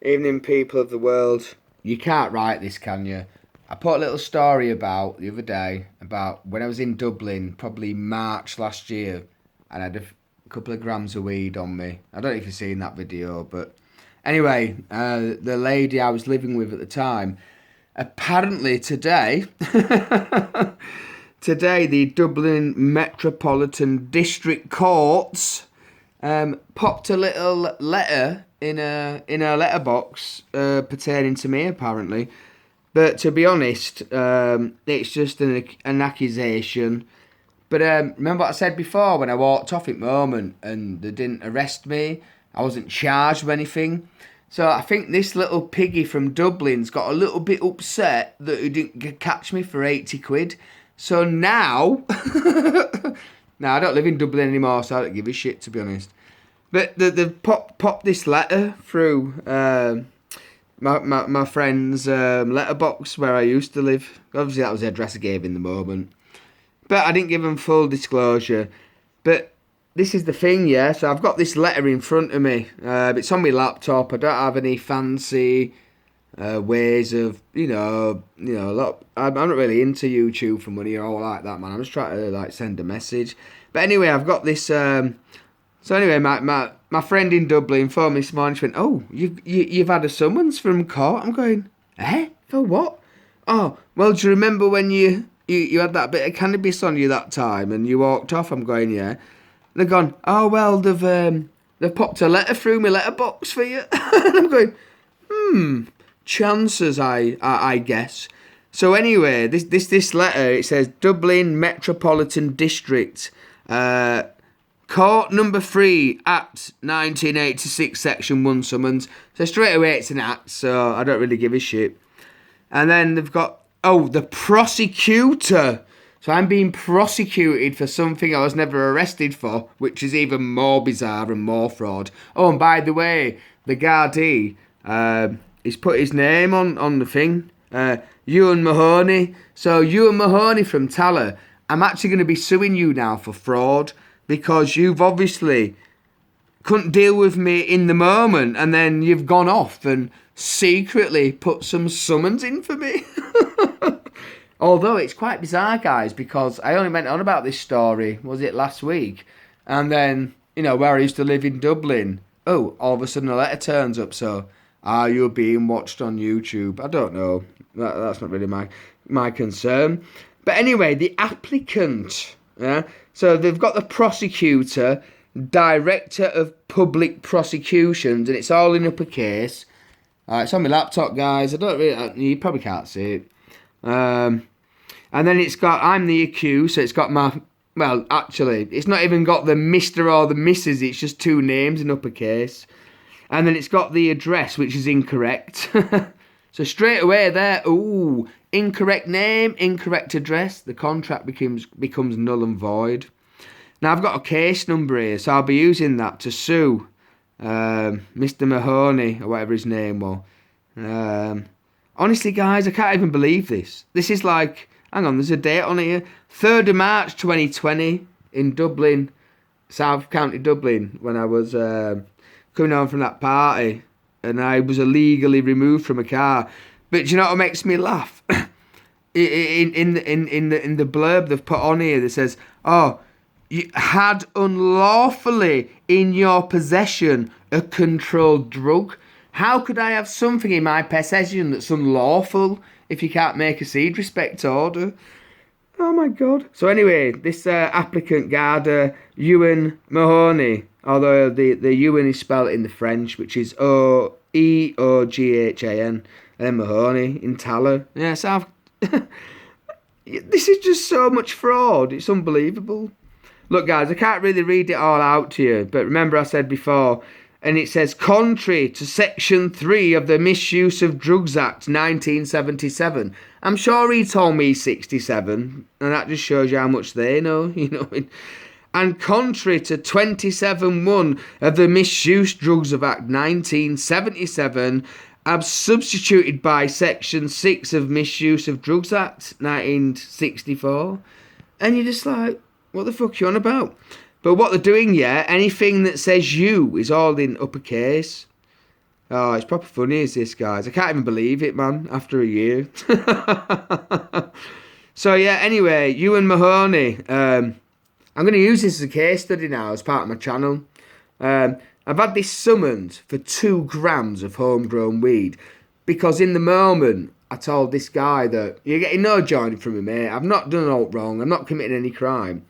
Evening, people of the world. You can't write this, can you? I put a little story about the other day about when I was in Dublin, probably March last year, and I had a couple of grams of weed on me. I don't know if you've seen that video, but anyway, the lady I was living with at the time, apparently today, today the Dublin Metropolitan District Courts popped a little letter in a letterbox pertaining to me, apparently. But to be honest, it's just an accusation. But remember what I said before when I walked off at moment and they didn't arrest me? I wasn't charged with anything. So I think this little piggy from Dublin's got a little bit upset that he didn't catch me for 80 quid. So now, now I don't live in Dublin anymore, so I don't give a shit, to be honest. But they've popped this letter through my friend's letterbox where I used to live. Obviously, that was the address I gave in the moment. But I didn't give them full disclosure. But this is the thing, yeah? So I've got this letter in front of me. It's on my laptop. I don't have any fancy ways of, I'm not really into YouTube for money or all like that, man. I'm just trying to, send a message. But anyway, I've got this... So anyway, my friend in Dublin phoned me this morning. She went, "Oh, you've had a summons from court." I'm going, "Eh? For what?" "Oh, well, do you remember when you had that bit of cannabis on you that time and you walked off?" I'm going, "Yeah." They're gone, "Oh, well, they've popped a letter through my letterbox for you." And I'm going, chances, I guess. So anyway, this letter, it says Dublin Metropolitan District, Court number 3, Act 1986, Section 1 summons. So straight away it's an act, so I don't really give a shit. And then they've got, the prosecutor. So I'm being prosecuted for something I was never arrested for, which is even more bizarre and more fraud. Oh, and by the way, the Gardaí, he's put his name on the thing. Ewan Mahoney. So Ewan Mahoney from Tallaght, I'm actually going to be suing you now for fraud. Because you've obviously couldn't deal with me in the moment and then you've gone off and secretly put some summons in for me. Although it's quite bizarre, guys, because I only went on about this story, was it last week? And then, where I used to live in Dublin, all of a sudden a letter turns up, so, are you being watched on YouTube? I don't know. That's not really my concern. But anyway, the applicant... Yeah, so they've got the prosecutor, director of public prosecutions, and it's all in uppercase. It's on my laptop, guys. You probably can't see it. And then it's got, I'm the accused, so it's got actually, it's not even got the Mr. or the Mrs. It's just two names in uppercase. And then it's got the address, which is incorrect. So straight away there, incorrect name, incorrect address. The contract becomes null and void. Now I've got a case number here, so I'll be using that to sue Mr. Mahoney, or whatever his name was. Honestly, guys, I can't even believe this. This is like, hang on, there's a date on here. 3rd of March 2020 in Dublin, South County Dublin, when I was coming home from that party. And I was illegally removed from a car. But do you know what makes me laugh? in the blurb they've put on here that says, you had unlawfully in your possession a controlled drug. How could I have something in my possession that's unlawful if you can't make a seed respect order? Oh my God. So anyway, this applicant Garda Ewan Mahoney, although the Ewan is spelled in the French, which is Eoghan, and then Mahoney in Tallaght. Yeah, so this is just so much fraud. It's unbelievable. Look, guys, I can't really read it all out to you, but remember I said before, and it says, contrary to Section 3 of the Misuse of Drugs Act 1977. I'm sure he told me 67, and that just shows you how much they know, And contrary to 27.1 of the Misuse Drugs of Act 1977, as substituted by Section 6 of Misuse of Drugs Act 1964. And you're just like, what the fuck are you on about? But what they're doing, anything that says you is all in uppercase. Oh, it's proper funny, is this, guys? I can't even believe it, man, after a year. So, yeah, anyway, Ewan Mahoney. I'm going to use this as a case study now as part of my channel. I've had this summoned for 2 grams of homegrown weed because in the moment I told this guy that you're getting no joint from me, mate. I've not done aught wrong. I'm not committing any crime.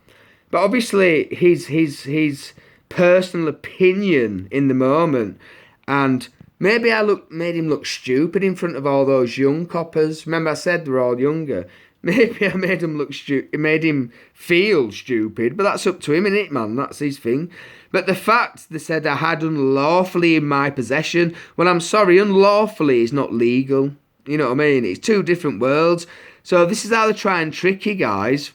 But obviously his personal opinion in the moment, and maybe made him look stupid in front of all those young coppers. Remember I said they're all younger. Maybe I made him look stupid. It made him feel stupid, but that's up to him, innit, man? That's his thing. But the fact they said I had unlawfully in my possession, well, I'm sorry, unlawfully is not legal. You know what I mean? It's 2 different worlds. So this is how they try and trick you, guys.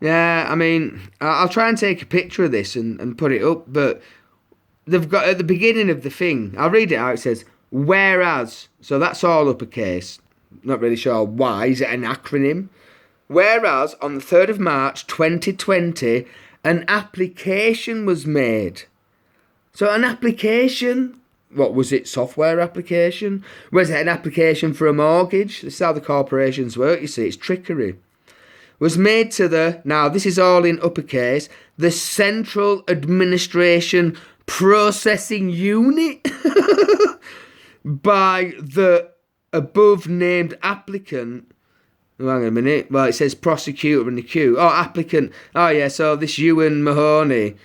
Yeah, I mean, I'll try and take a picture of this and put it up, but they've got at the beginning of the thing, I'll read it out, it says, whereas, so that's all uppercase. Not really sure why. Is it an acronym? Whereas on the 3rd of March 2020, an application was made. So an application, what was it? Software application? Was it an application for a mortgage? This is how the corporations work, you see. It's trickery. Was made to the, now this is all in uppercase, the Central Administration Processing Unit by the above named applicant. Oh, hang on a minute. Well, it says prosecutor in the queue. Oh, applicant. Oh, yeah, so this Ewan Mahoney.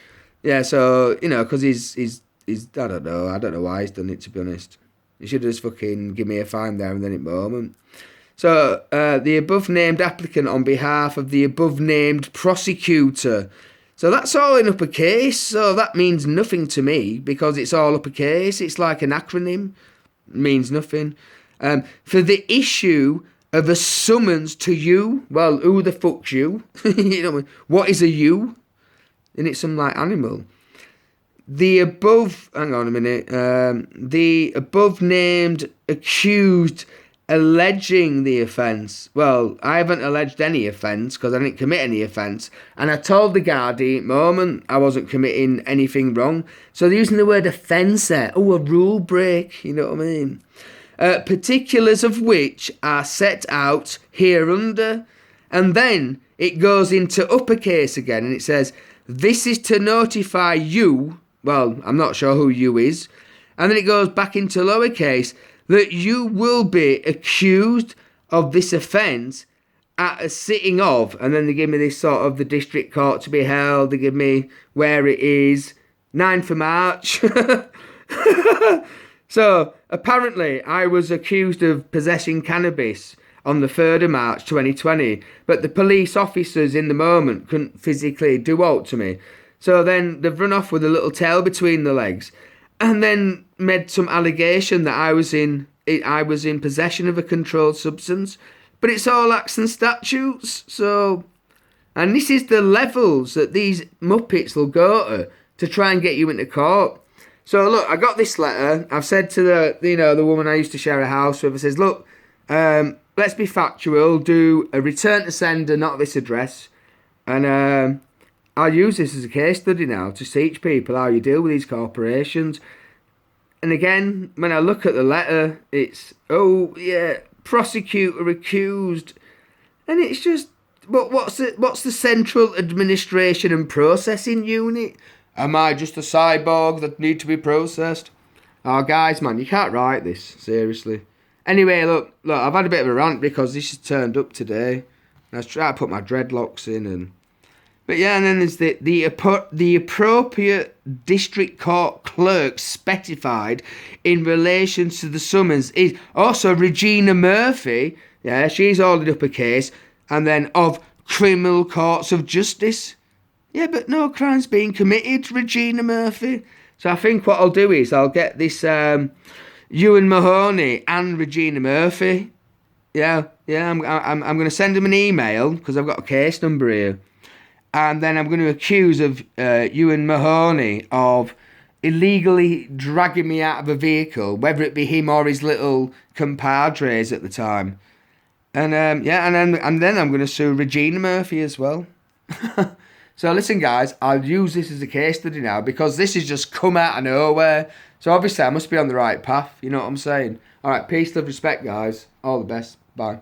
Yeah, so, you know, because he's I don't know why he's done it, to be honest. He should have just fucking give me a fine there and then at the moment. So, the above named applicant on behalf of the above named prosecutor. So that's all in uppercase. So that means nothing to me because it's all uppercase. It's like an acronym. It means nothing. For the issue of a summons to you. Well, who the fuck's you? You know, what is a you? Isn't it some like animal? The above, hang on a minute. The above named accused alleging the offence. Well, I haven't alleged any offence because I didn't commit any offence. And I told the guardy at the moment I wasn't committing anything wrong. So they're using the word offence there. Oh, a rule break. You know what I mean? Particulars of which are set out hereunder, and then it goes into uppercase again, and it says, this is to notify you, well, I'm not sure who you is, and then it goes back into lowercase, that you will be accused of this offence at a sitting of, and then they give me this sort of the district court to be held, they give me where it is, 9th of March. So, apparently, I was accused of possessing cannabis on the 3rd of March 2020, but the police officers in the moment couldn't physically do aught to me. So then they've run off with a little tail between the legs, and then made some allegation that I was in possession of a controlled substance. But it's all acts and statutes, so... And this is the levels that these muppets will go to try and get you into court. So look, I got this letter. I've said to the woman I used to share a house with, I says, look, let's be factual, do a return to sender, not this address. And I'll use this as a case study now to teach people how you deal with these corporations. And again, when I look at the letter, it's, oh yeah, prosecutor accused. And it's just, but what's the Central Administration and Processing Unit? Am I just a cyborg that need to be processed? Oh, guys, man, you can't write this, seriously. Anyway, look, I've had a bit of a rant because this has turned up today. I was trying to put my dreadlocks in and... But yeah, and then there's the appropriate district court clerk specified in relation to the summons is also Regina Murphy. Yeah, she's all in uppercase. And then of criminal courts of justice. Yeah, but no crime's being committed, Regina Murphy. So I think what I'll do is I'll get this Ewan Mahoney and Regina Murphy. Yeah, I'm going to send them an email because I've got a case number here. And then I'm going to accuse of Ewan Mahoney of illegally dragging me out of a vehicle, whether it be him or his little compadres at the time. And and then I'm going to sue Regina Murphy as well. So listen, guys, I'll use this as a case study now because this has just come out of nowhere. So obviously I must be on the right path. You know what I'm saying? All right, peace, love, respect, guys. All the best. Bye.